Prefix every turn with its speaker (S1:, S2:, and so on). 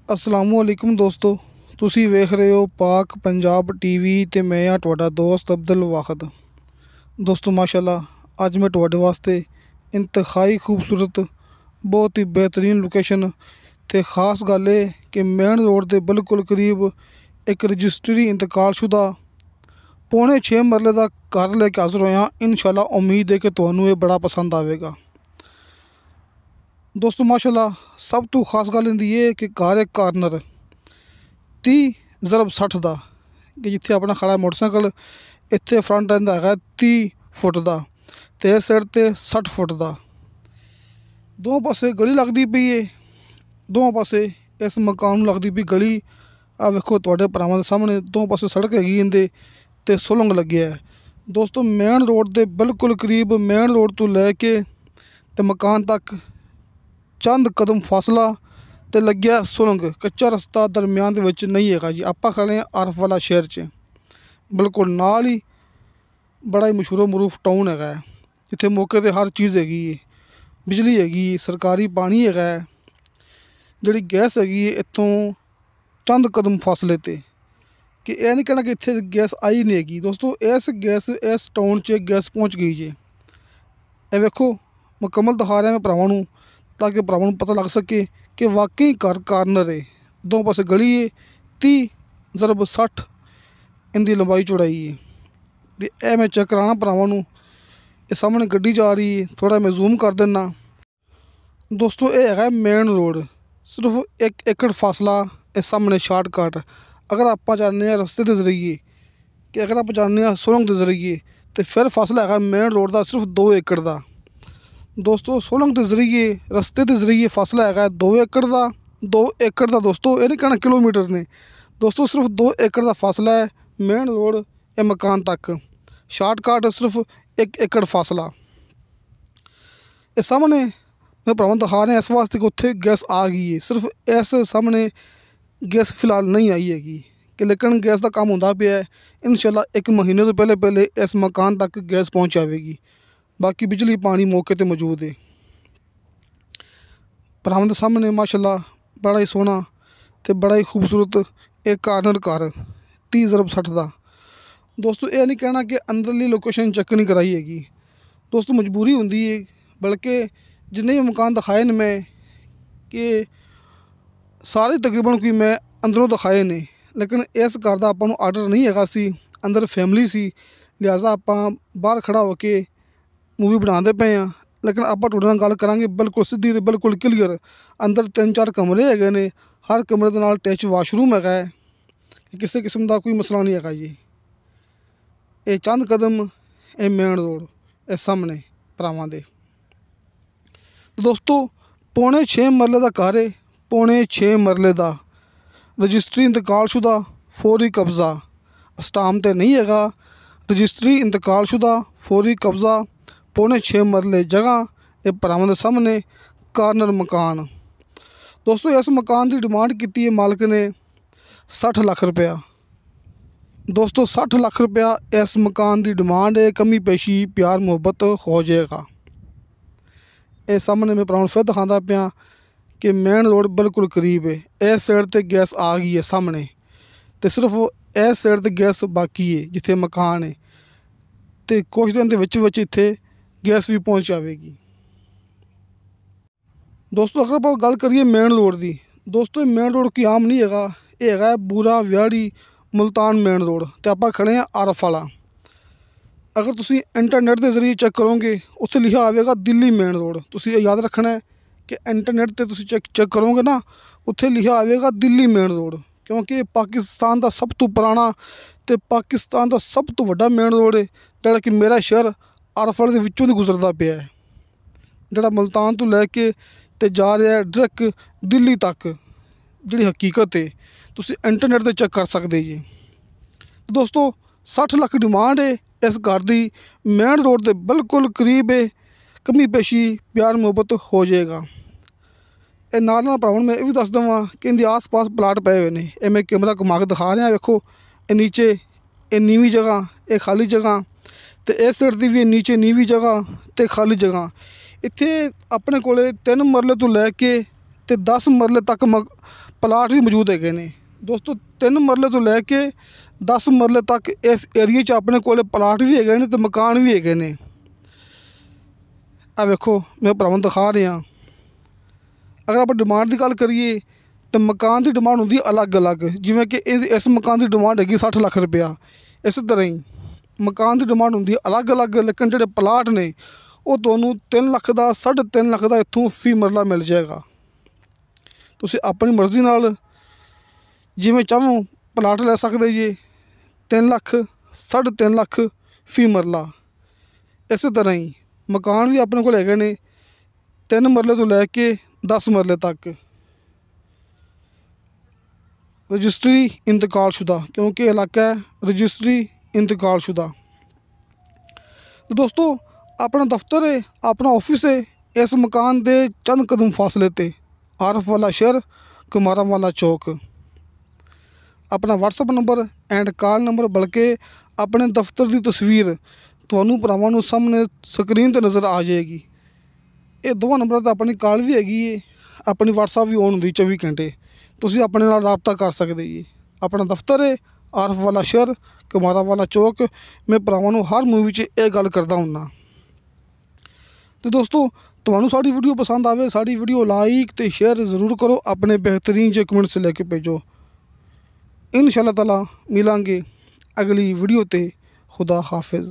S1: असलामुअलैकुम दोस्तों, ਤੁਸੀਂ ਵੇਖ ਰਹੇ ਹੋ ਪਾਕ ਪੰਜਾਬ ਟੀਵੀ ਤੇ ਮੈਂ ਆ ਤੁਹਾਡਾ ਦੋਸਤ ਅਬਦੁਲ ਵਾਹਦ। ਦੋਸਤੋ ਮਾਸ਼ਾਅੱਲਾ, ਅੱਜ ਮੈਂ ਤੁਹਾਡੇ ਵਾਸਤੇ ਇੰਤਹਾਈ ਖੂਬਸੂਰਤ ਬਹੁਤ ਹੀ ਬਿਹਤਰੀਨ ਲੋਕੇਸ਼ਨ ਤੇ ख़ास ਗੱਲ ਇਹ ਕਿ ਮੇਨ ਰੋਡ ਦੇ ਬਿਲਕੁਲ ਕਰੀਬ ਇੱਕ ਰਜਿਸਟਰੀ ਇੰਤਕਾਲशुदा पौने 6 मरले का घर लेके हाजिर होया। इंशाअल्लाह उम्मीद है कि ਤੁਹਾਨੂੰ ਇਹ ਬੜਾ ਪਸੰਦ ਆਵੇਗਾ। दोस्तों माशाअल्लाह, सब तो खास गल होंदी है कि घर एक कार्नर 30/60 का कि जिथे अपना खड़ा मोटरसाइकिल इत्थे फ्रंट रहिंदा है 30 फुट का ते इस साइड ते 60 फुट का। दोवें पासे गली लगती पई है, दोवें पासे इस मकान नूं लगती पई गली। आ वेखो तुहाडे भरावां दे सामने दोवें पासे सड़क हैगी इहदे ते सुलंग लग्या है। दोस्तों मेन रोड के बिल्कुल करीब मेन रोड तो लैके ते मकान तक चंद कदम फासला ते लग्या सुलंग। कच्चा रस्ता दरम्यान दे विच नहीं हैगा जी। आपां खड़े हैं आरफ वाला शहर च, बिल्कुल नाल ही बड़ा ही मशहूर मरूफ टाउन हैगा है, जिथे मौके ते हर चीज़ हैगी है। बिजली हैगी, सरकारी पानी हैगा है, जिहड़ी गैस हैगी है इत्थों चंद कदम फासले ते। कि यह नहीं कहना कि इत्थे गैस आई नहीं हैगी। दोस्तों इस टाउन च गैस पहुँच गई जे। ये वेखो मुकम्मल दिखा रहा मैं भरावां नूं ताकि भरावां नूं पता लग सके कि वाकई घर कार्नर है। दो पासे गली है, 30/60 इनकी लंबाई चौड़ाई है। तो यह मैं चेक कराना भरावां नूं। ये सामने गड्डी जा रही है, थोड़ा मैं जूम कर देना। दोस्तों यह है मेन रोड, सिर्फ 1 एकड़ फासला इस सामने शार्टकट। अगर आप जाने हैं रस्ते के जरिए कि अगर आप जाने हैं सुलंग के जरिए तो फिर फासला है मेन रोड का सिर्फ 2 एकड़ का। दोस्तों सुलंग के जरिए रस्ते के जरिए फासला है 2 एकड़ का। 2 एकड़ का दोस्तों ये नहीं कहना किलोमीटर ने। दोस्तों सिर्फ 2 एकड़ का फासला है मेन रोड या मकान तक। शार्टकट सिर्फ 1 एकड़ फासला। इस सामने मैं भरावां दिखा रहा इस वास्ते कि उत्थे गैस आ गई है। सिर्फ इस सामने गैस फिलहाल नहीं आई हैगी कि लेकिन गैस का काम होंदा पिया है। इंशाअल्लाह 1 महीने तो पहले इस मकान तक गैस पहुँच जाएगी। बाकी बिजली पानी मौके पर मौजूद है। भरावां दे सामने माशाअल्लाह बड़ा ही सोहना तो बड़ा ही खूबसूरत एक कार्नर घर 30/60 का। दोस्तों यह नहीं कहना कि अंदरली लोकेशन चेक नहीं कराई हैगी। दोस्तों मजबूरी होंदी है, बल्कि जिन्ने भी मकान दिखाए ने मैं कि सारे तकरीबन कोई मैं अंदरों दिखाए ने, लेकिन इस घर का आपां नूं आर्डर नहीं हैगा सी। अंदर फैमिली सी, लिहाजा आपां बाहर खड़ा होके मूवी बनाते पे हैं। लेकिन आप तुहाडे नाल गल करांगे बिल्कुल सीधी ते बिल्कुल क्लीयर। अंदर 3-4 कमरे हैगे ने, हर कमरे दे नाल अटैच वाशरूम हैगा है। किसी किस्म का कोई मसला नहीं हैगा जी। ये चंद कदम ये मेन रोड इस सामने भरावां दे। दोस्तों पौने 6 मरले का घर है, पौने 6 मरले का। रजिस्ट्री इंतकालशुदा फौरी कब्जा, स्टाम्प तो नहीं हैगा। रजिस्ट्री इंतकालशुदा फौरी कब्जा, पौने 6 मरले जगह। ये भरावां दे सामने कार्नर मकान। दोस्तों इस मकान की डिमांड की है मालिक ने 60 लाख रुपया। दोस्तों 60 लाख रुपया इस मकान की डिमांड है। कमी पेशी प्यार मुहब्बत हो जाएगा। ये सामने मैं भरावां फिर दिखाता पाया कि मेन रोड बिल्कुल करीब है। इस साइड ते गैस आ गई है सामने, तो सिर्फ इस साइड ते गैस बाकी है जिथे मकान है। तो कुछ दिन के विच इत्थे गैस भी पहुँच जाएगी। दोस्तों अगर आप गल करिए मेन रोड की, दोस्तों मेन रोड कोई आम नहीं हैगा। ये है बूरा व्याड़ी मुल्तान मेन रोड। तो आप खड़े हैं आरफ वाला। अगर तुसी इंटरनेट के जरिए चेक करोगे उत्थे लिखा आएगा दिल्ली मेन रोड। तुसी याद रखना है कि इंटरनेट पर तुसी चेक करोगे ना, उत्थे लिखा आएगा दिल्ली मेन रोड, क्योंकि पाकिस्तान का सब तो पुराना तो पाकिस्तान का सब तो वड्डा मेन रोड है, जिहड़ा कि मेरा शहर आरफ वाले दे विचों दी गुजरदा पिया है, जिहड़ा मुल्तान तो लैके ते जा रहा है डायरैक्ट दिल्ली तक। जिहड़ी हकीकत है तुसी इंटरनेट पर चेक कर सकते जी। दोस्तों 60 लाख डिमांड है इस घर की। मेन रोड के बिल्कुल करीब है। कमी पेशी प्यार मुहब्बत हो जाएगा। ये नाल भरावां मैं ये भी दस देवां कि इनके आस पास प्लाट पे हुए हैं। ये मैं कैमरा घुमा के दिखा रहा। वेखो ये नीचे ये नीवी जगह, ये खाली जगह, तो इस साइड की भी नीचे नीवी जगह तो खाली जगह। इत्थे अपने कोले 3 मरले तो लैके ते 10 मरले तक ਪਲਾਟ ਵੀ ਮੌਜੂਦ ਹੈਗੇ ਨੇ ਦੋਸਤੋ। 3 ਮਰਲੇ ਤੋਂ ਲੈ ਕੇ 10 ਮਰਲੇ ਤੱਕ ਇਸ ਏਰੀਏ 'ਚ ਆਪਣੇ ਕੋਲ ਪਲਾਟ ਵੀ ਹੈਗੇ ਨੇ ਤੇ ਮਕਾਨ ਵੀ ਹੈਗੇ ਨੇ। ਆ ਵੇਖੋ ਮੈਂ ਭਰਾਵਾਂ ਨੂੰ ਦਿਖਾ ਰਿਹਾ। ਅਗਰ ਆਪਾਂ ਡਿਮਾਂਡ ਦੀ ਗੱਲ ਕਰੀਏ ਤਾਂ ਮਕਾਨ ਦੀ ਡਿਮਾਂਡ ਹੁੰਦੀ ਅਲੱਗ-ਅਲੱਗ, ਜਿਵੇਂ ਕਿ ਇਸ ਮਕਾਨ ਦੀ ਡਿਮਾਂਡ ਹੈਗੀ 60 ਲੱਖ ਰੁਪਇਆ। ਇਸ ਤਰ੍ਹਾਂ ਹੀ ਮਕਾਨ ਦੀ ਡਿਮਾਂਡ ਹੁੰਦੀ ਅਲੱਗ-ਅਲੱਗ, ਲੇਕਿਨ ਜਿਹੜੇ ਪਲਾਟ ਨੇ ਉਹ ਤੁਹਾਨੂੰ 3 ਲੱਖ ਦਾ 3.5 ਲੱਖ ਦਾ ਇੱਥੋਂ ਫੀ ਮਰਲਾ ਮਿਲ ਜਾਏਗਾ। ਤੁਸੀਂ ਆਪਣੀ ਮਰਜ਼ੀ ਨਾਲ ਜਿਵੇਂ ਚਾਹੋ ਪਲਾਟ ਲੈ ਸਕਦੇ ਜੀ। 3 ਲੱਖ 3.5 ਲੱਖ ਫੀ ਮਰਲਾ। ਇਸੇ ਤਰ੍ਹਾਂ ਹੀ ਮਕਾਨ ਵੀ ਆਪਣੇ ਕੋਲ ਹੈਗੇ ਨੇ 3 ਮਰਲੇ ਤੋਂ ਲੈ ਕੇ 10 ਮਰਲੇ ਤੱਕ। ਰਜਿਸਟਰੀ ਇੰਤਕਾਲਸ਼ੁਦਾ, ਕਿਉਂਕਿ ਇਲਾਕਾ ਹੈ ਰਜਿਸਟਰੀ ਇੰਤਕਾਲਸ਼ੁਦਾ। तो दोस्तों अपना दफ्तर है, अपना ऑफिस है इस मकान के चंद कदम फासले ते आरफ वाला शहर कुमारा वाला चौक। अपना WhatsApp number and call number बल्कि अपने दफ्तर की तस्वीर ਤੁਹਾਨੂੰ ਭਰਾਵਾਂ ਨੂੰ ਸਾਹਮਣੇ ਸਕਰੀਨ 'ਤੇ ਨਜ਼ਰ ਆ ਜਾਏਗੀ। ਇਹ ਦੋਵਾਂ ਨੰਬਰਾਂ 'ਤੇ ਆਪਣੀ ਕਾਲ ਵੀ ਹੈਗੀ ਹੈ, ਆਪਣੀ WhatsApp ਵੀ ਔਨ ਹੁੰਦੀ 24 ਘੰਟੇ। ਤੁਸੀਂ ਆਪਣੇ ਨਾਲ ਰਾਬਤਾ ਕਰ ਸਕਦੇ ਜੀ। ਆਪਣਾ ਦਫ਼ਤਰ ਹੈ ਆਰਫ ਵਾਲਾ ਸ਼ਹਿਰ ਕੁਮਾਰਾ ਵਾਲਾ ਚੌਕ। ਮੈਂ ਭਰਾਵਾਂ ਨੂੰ ਹਰ ਮੂਵੀ 'ਚ ਇਹ ਗੱਲ ਕਰਦਾ ਹੁੰਦਾ। ਤੇ ਦੋਸਤੋ ਤੁਹਾਨੂੰ ਸਾਡੀ ਵੀਡੀਓ ਪਸੰਦ ਆਵੇ, ਸਾਡੀ ਵੀਡੀਓ ਲਾਈਕ ਤੇ ਸ਼ੇਅਰ ज़रूर करो, अपने बेहतरीन जो कमेंट्स लेके भेजो। इंशाअल्लाह ताला मिलांगे अगली वीडियो ते। खुदा हाफिज़।